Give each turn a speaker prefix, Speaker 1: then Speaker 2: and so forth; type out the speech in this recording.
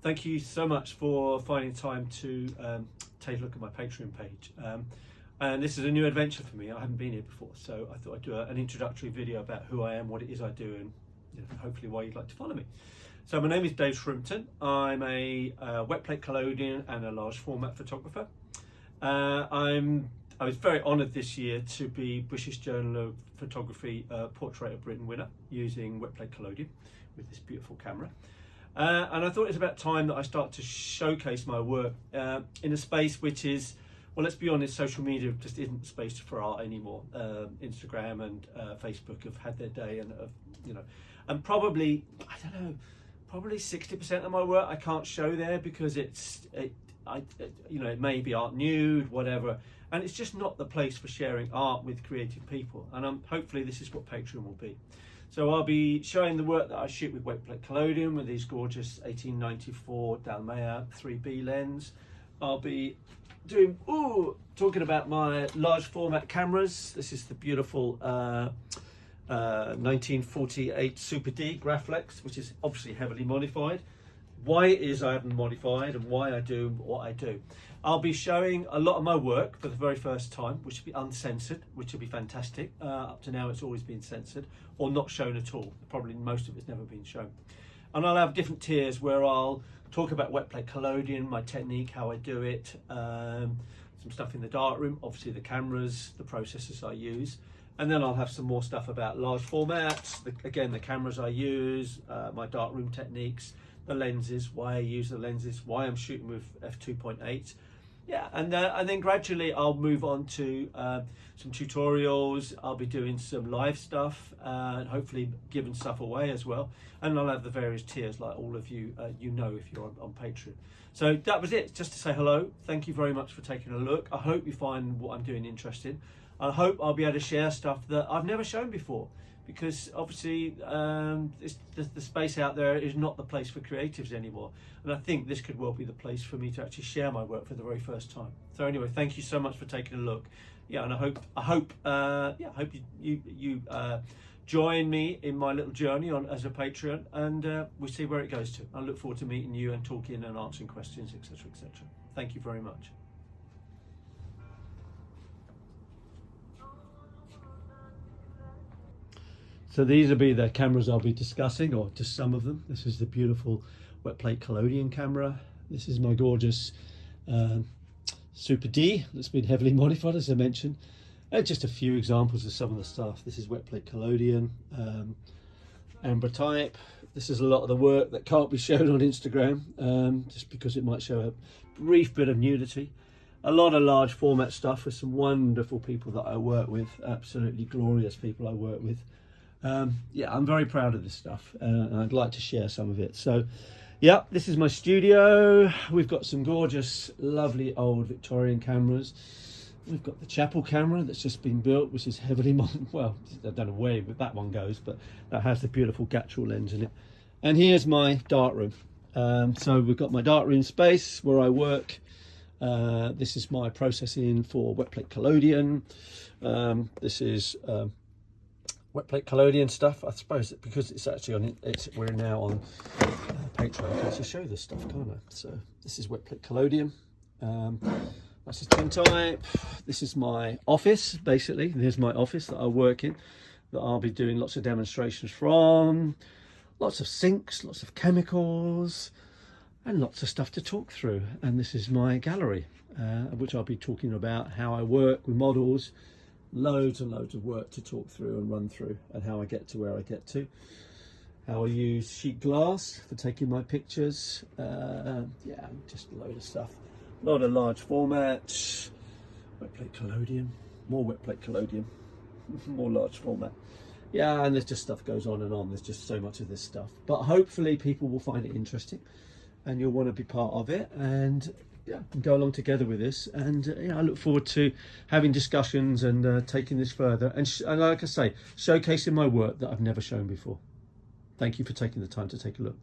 Speaker 1: thank you so much for finding time to take a look at my Patreon page. And this is a new adventure for me. I haven't been here before, so I thought I'd do an introductory video about who I am, what it is I do, and hopefully why you'd like to follow me. So my name is Dave Shrimpton. I'm a wet plate collodion and a large format photographer. I was very honoured this year to be British Journal of Photography Portrait of Britain winner using wet plate collodion with this beautiful camera. And I thought it was about time that I start to showcase my work in a space which is, well, let's be honest, social media just isn't the space for art anymore. Instagram and Facebook have had their day, and and probably, I don't know, probably 60% of my work I can't show there because it may be art nude, whatever, and it's just not the place for sharing art with creative people. And hopefully this is what Patreon will be. So I'll be showing the work that I shoot with wet plate collodion with these gorgeous 1894 Dalmea 3B lens. I'll be talking about my large format cameras. This is the beautiful 1948 Super D Graflex, which is obviously heavily modified. Why it is I haven't modified and why I do what I do. I'll be showing a lot of my work for the very first time, which will be uncensored, which will be fantastic. Up to now it's always been censored or not shown at all. Probably most of it's never been shown. And I'll have different tiers where I'll talk about wet plate collodion, my technique, how I do it, some stuff in the darkroom, obviously the cameras, the processes I use. And then I'll have some more stuff about large formats, again, the cameras I use, my darkroom techniques, the lenses, why I use the lenses, why I'm shooting with f2.8. Yeah, and then gradually I'll move on to some tutorials. I'll be doing some live stuff and hopefully giving stuff away as well. And I'll have the various tiers like all of you if you're on Patreon. So that was it, just to say hello. Thank you very much for taking a look. I hope you find what I'm doing interesting. I hope I'll be able to share stuff that I've never shown before, because obviously the space out there is not the place for creatives anymore, and I think this could well be the place for me to actually share my work for the very first time. So anyway, thank you so much for taking a look. Yeah, and I hope you join me in my little journey as a Patreon, and we'll see where it goes to. I look forward to meeting you and talking and answering questions, etc., etc. Thank you very much. So these will be the cameras I'll be discussing, or just some of them. This is the beautiful wet plate collodion camera. This is my gorgeous Super D that's been heavily modified, as I mentioned. And just a few examples of some of the stuff. This is wet plate collodion, ambrotype. This is a lot of the work that can't be shown on Instagram, just because it might show a brief bit of nudity. A lot of large format stuff with some wonderful people that I work with, absolutely glorious people I work with. Yeah, I'm very proud of this stuff, and I'd like to share some of it. So yeah, this is my studio. We've got some gorgeous, lovely old Victorian cameras. We've got the chapel camera that's just been built, which is heavily well, I don't know where that one goes, but that has the beautiful Gatchel lens in it. And here's my darkroom. So we've got my darkroom space where I work. This is my processing for wet plate collodion. This is wet plate collodion stuff. I suppose that because it's actually on we're now on Patreon, I can actually show this stuff, can't I? So this is wet plate collodion. That's a tintype. This is my office, basically. Here's my office that I work in, that I'll be doing lots of demonstrations from. Lots of sinks, lots of chemicals, and lots of stuff to talk through. And this is my gallery, which I'll be talking about how I work with models. Loads and loads of work to talk through and run through, and how I get to where I get to. How I use sheet glass for taking my pictures. Yeah, just a load of stuff. A lot of large formats. Wet plate collodion, more wet plate collodion, more large format. Yeah, and there's just stuff goes on and on. There's just so much of this stuff. But hopefully people will find it interesting, and you'll want to be part of it, and yeah, go along together with this. And I look forward to having discussions and taking this further, and like I say, showcasing my work that I've never shown before. Thank you for taking the time to take a look.